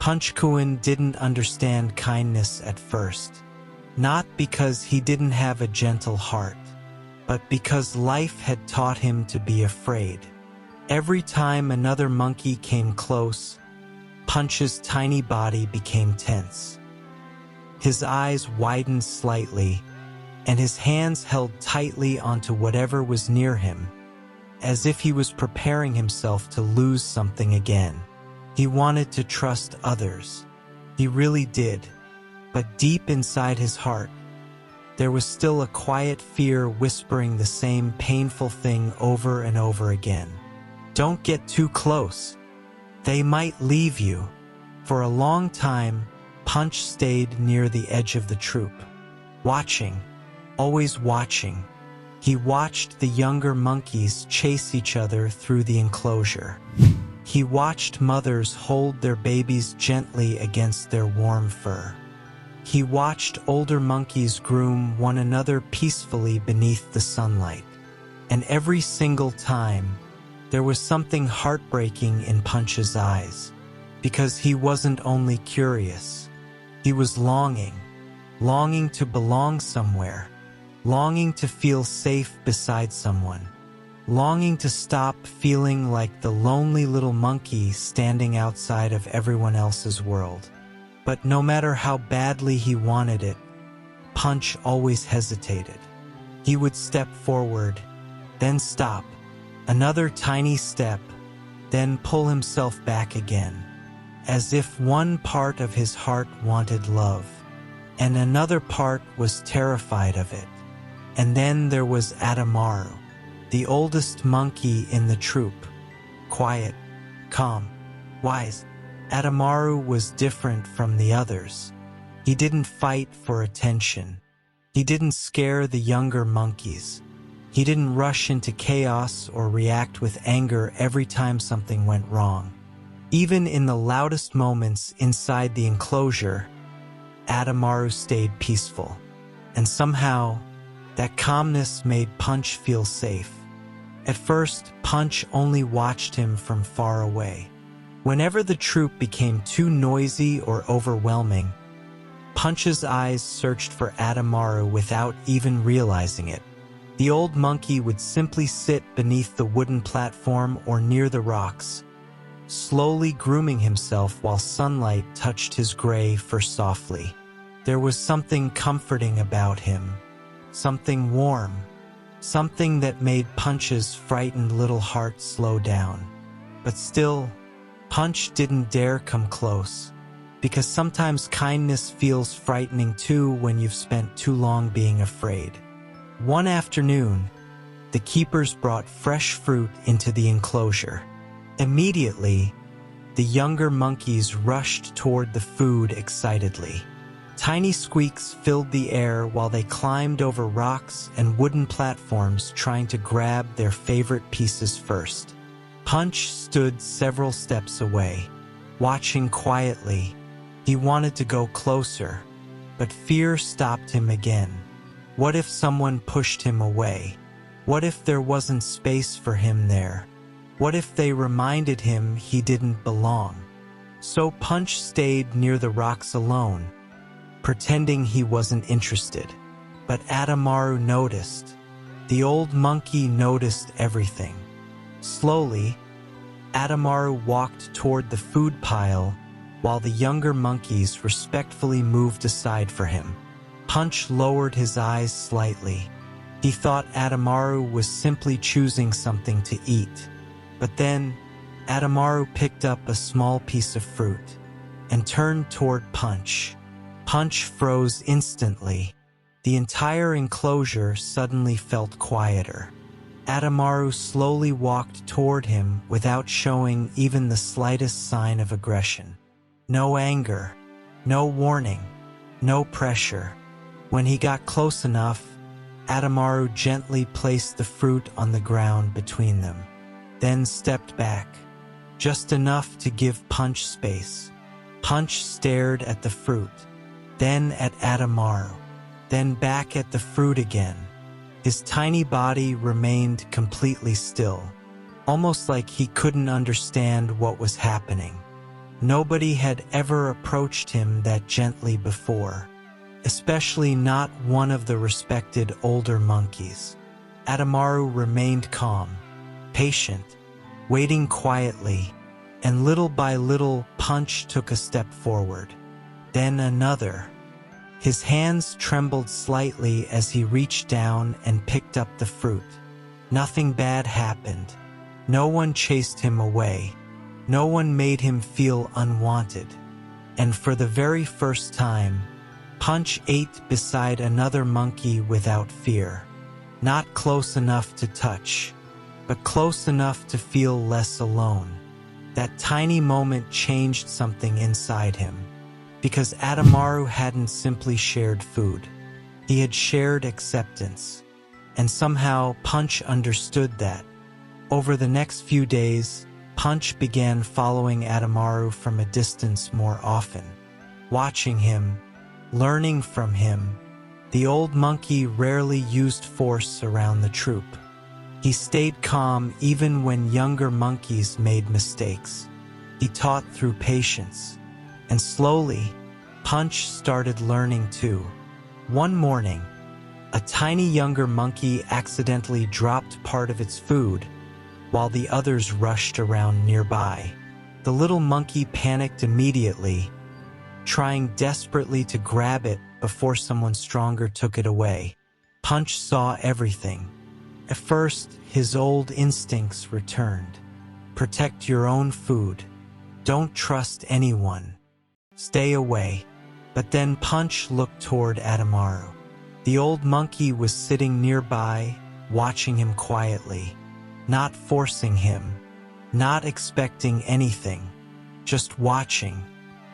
Punch-kun didn't understand kindness at first, not because he didn't have a gentle heart, but because life had taught him to be afraid. Every time another monkey came close, Punch's tiny body became tense. His eyes widened slightly, and his hands held tightly onto whatever was near him, as if he was preparing himself to lose something again. He wanted to trust others. He really did. But deep inside his heart, there was still a quiet fear whispering the same painful thing over and over again. Don't get too close. They might leave you. For a long time, Punch stayed near the edge of the troop, watching, always watching. He watched the younger monkeys chase each other through the enclosure. He watched mothers hold their babies gently against their warm fur. He watched older monkeys groom one another peacefully beneath the sunlight. And every single time, there was something heartbreaking in Punch's eyes, because he wasn't only curious. He was longing to belong somewhere, longing to feel safe beside someone, longing to stop feeling like the lonely little monkey standing outside of everyone else's world. But no matter how badly he wanted it, Punch always hesitated. He would step forward, then stop, another tiny step, then pull himself back again, as if one part of his heart wanted love, and another part was terrified of it. And then there was Atomaru, the oldest monkey in the troop. Quiet, calm, wise. Atomaru was different from the others. He didn't fight for attention. He didn't scare the younger monkeys. He didn't rush into chaos or react with anger every time something went wrong. Even in the loudest moments inside the enclosure, Atomaru stayed peaceful. And somehow, that calmness made Punch feel safe. At first, Punch only watched him from far away. Whenever the troop became too noisy or overwhelming, Punch's eyes searched for Atomaru without even realizing it. The old monkey would simply sit beneath the wooden platform or near the rocks, slowly grooming himself while sunlight touched his gray fur softly. There was something comforting about him, something warm, something that made Punch's frightened little heart slow down. But still, Punch didn't dare come close, because sometimes kindness feels frightening too when you've spent too long being afraid. One afternoon, the keepers brought fresh fruit into the enclosure. Immediately, the younger monkeys rushed toward the food excitedly. Tiny squeaks filled the air while they climbed over rocks and wooden platforms trying to grab their favorite pieces first. Punch stood several steps away, watching quietly. He wanted to go closer, but fear stopped him again. What if someone pushed him away? What if there wasn't space for him there? What if they reminded him he didn't belong? So Punch stayed near the rocks alone, pretending he wasn't interested. But Atomaru noticed. The old monkey noticed everything. Slowly, Atomaru walked toward the food pile while the younger monkeys respectfully moved aside for him. Punch lowered his eyes slightly. He thought Atomaru was simply choosing something to eat. But then, Atomaru picked up a small piece of fruit and turned toward Punch. Punch froze instantly. The entire enclosure suddenly felt quieter. Atomaru slowly walked toward him without showing even the slightest sign of aggression. No anger, no warning, no pressure. When he got close enough, Atomaru gently placed the fruit on the ground between them, then stepped back, just enough to give Punch space. Punch stared at the fruit, then at Atomaru, then back at the fruit again. His tiny body remained completely still, almost like he couldn't understand what was happening. Nobody had ever approached him that gently before, especially not one of the respected older monkeys. Atomaru remained calm, patient, waiting quietly, and little by little Punch took a step forward. Then another. His hands trembled slightly as he reached down and picked up the fruit. Nothing bad happened. No one chased him away. No one made him feel unwanted. And for the very first time, Punch ate beside another monkey without fear. Not close enough to touch, but close enough to feel less alone. That tiny moment changed something inside him, because Atomaru hadn't simply shared food. He had shared acceptance. And somehow Punch understood that. Over the next few days, Punch began following Atomaru from a distance more often, watching him, learning from him. The old monkey rarely used force around the troop. He stayed calm even when younger monkeys made mistakes. He taught through patience. And slowly, Punch started learning too. One morning, a tiny younger monkey accidentally dropped part of its food, while the others rushed around nearby. The little monkey panicked immediately, trying desperately to grab it before someone stronger took it away. Punch saw everything. At first, his old instincts returned. Protect your own food. Don't trust anyone. Stay away. But then Punch looked toward Atomaru. The old monkey was sitting nearby, watching him quietly, not forcing him, not expecting anything, just watching.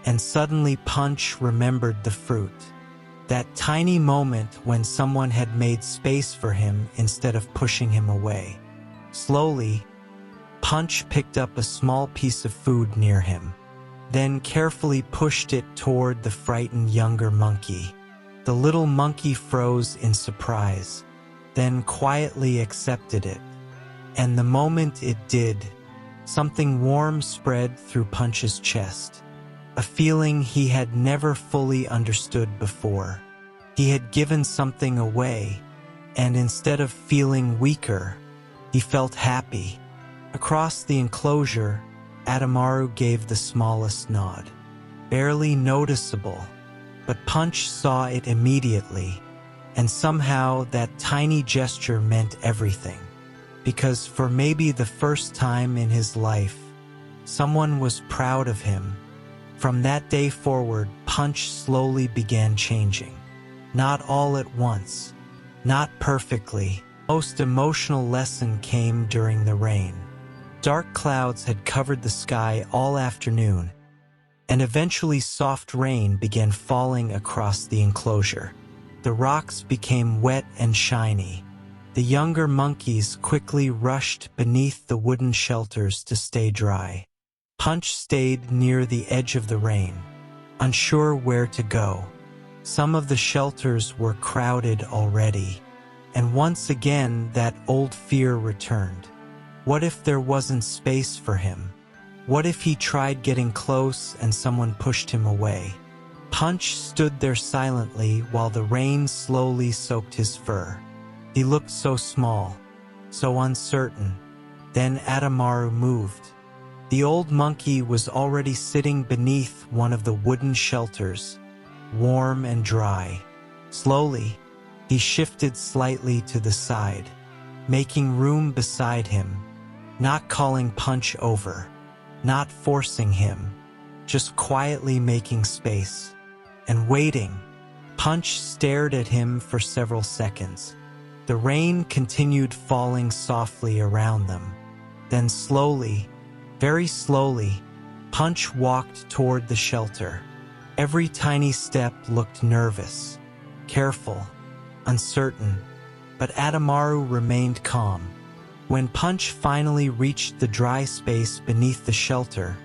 And suddenly Punch remembered the fruit. That tiny moment when someone had made space for him instead of pushing him away. Slowly, Punch picked up a small piece of food near him, then carefully pushed it toward the frightened younger monkey. The little monkey froze in surprise, then quietly accepted it. And the moment it did, something warm spread through Punch's chest. A feeling he had never fully understood before. He had given something away, and instead of feeling weaker, he felt happy. Across the enclosure, Atomaru gave the smallest nod. Barely noticeable, but Punch saw it immediately, and somehow that tiny gesture meant everything. Because for maybe the first time in his life, someone was proud of him. From that day forward, Punch slowly began changing. Not all at once, not perfectly. The most emotional lesson came during the rain. Dark clouds had covered the sky all afternoon, and eventually soft rain began falling across the enclosure. The rocks became wet and shiny. The younger monkeys quickly rushed beneath the wooden shelters to stay dry. Punch stayed near the edge of the rain, unsure where to go. Some of the shelters were crowded already, and once again that old fear returned. What if there wasn't space for him? What if he tried getting close and someone pushed him away? Punch stood there silently while the rain slowly soaked his fur. He looked so small, so uncertain. Then Atomaru moved. The old monkey was already sitting beneath one of the wooden shelters, warm and dry. Slowly, he shifted slightly to the side, making room beside him, not calling Punch over, not forcing him, just quietly making space. And waiting, Punch stared at him for several seconds. The rain continued falling softly around them. Then slowly, very slowly, Punch walked toward the shelter. Every tiny step looked nervous, careful, uncertain, but Atomaru remained calm. When Punch finally reached the dry space beneath the shelter,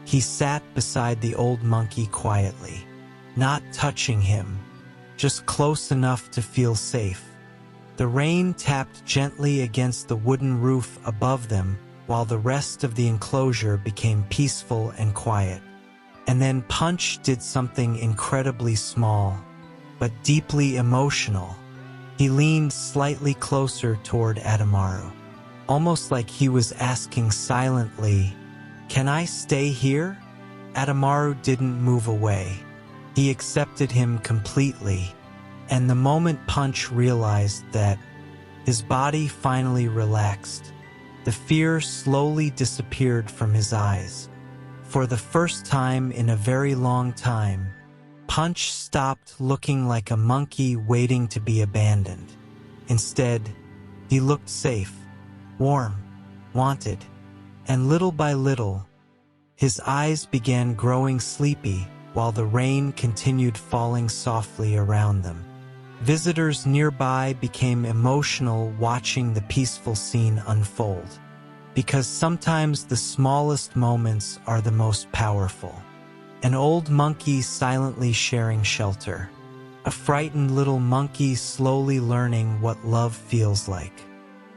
he sat beside the old monkey quietly, not touching him, just close enough to feel safe. The rain tapped gently against the wooden roof above them, while the rest of the enclosure became peaceful and quiet. And then Punch did something incredibly small, but deeply emotional. He leaned slightly closer toward Atomaru, almost like he was asking silently, "Can I stay here?" Atomaru didn't move away. He accepted him completely, and the moment Punch realized that, his body finally relaxed. The fear slowly disappeared from his eyes. For the first time in a very long time, Punch stopped looking like a monkey waiting to be abandoned. Instead, he looked safe, warm, wanted, and little by little, his eyes began growing sleepy while the rain continued falling softly around them. Visitors nearby became emotional watching the peaceful scene unfold, because sometimes the smallest moments are the most powerful. An old monkey silently sharing shelter. A frightened little monkey slowly learning what love feels like.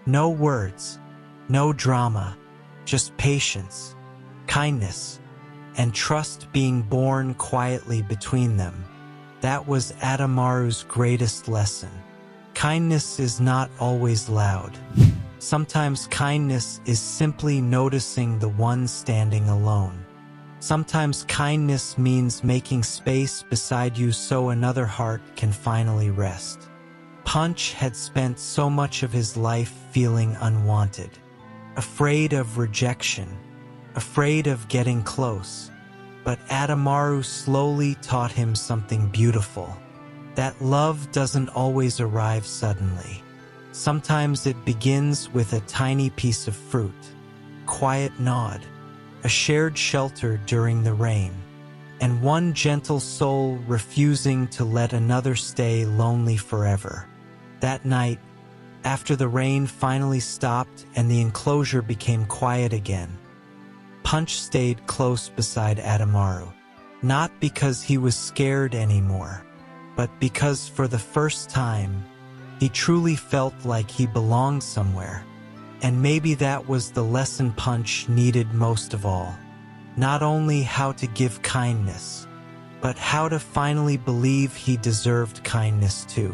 No words, no drama, just patience, kindness, and trust being born quietly between them. That was Atomaru's greatest lesson. Kindness is not always loud. Sometimes kindness is simply noticing the one standing alone. Sometimes kindness means making space beside you so another heart can finally rest. Punch had spent so much of his life feeling unwanted, afraid of rejection, afraid of getting close. But Atomaru slowly taught him something beautiful, that love doesn't always arrive suddenly. Sometimes it begins with a tiny piece of fruit, quiet nod, a shared shelter during the rain, and one gentle soul refusing to let another stay lonely forever. That night, after the rain finally stopped and the enclosure became quiet again, Punch stayed close beside Atomaru, not because he was scared anymore, but because for the first time, he truly felt like he belonged somewhere. And maybe that was the lesson Punch needed most of all. Not only how to give kindness, but how to finally believe he deserved kindness too.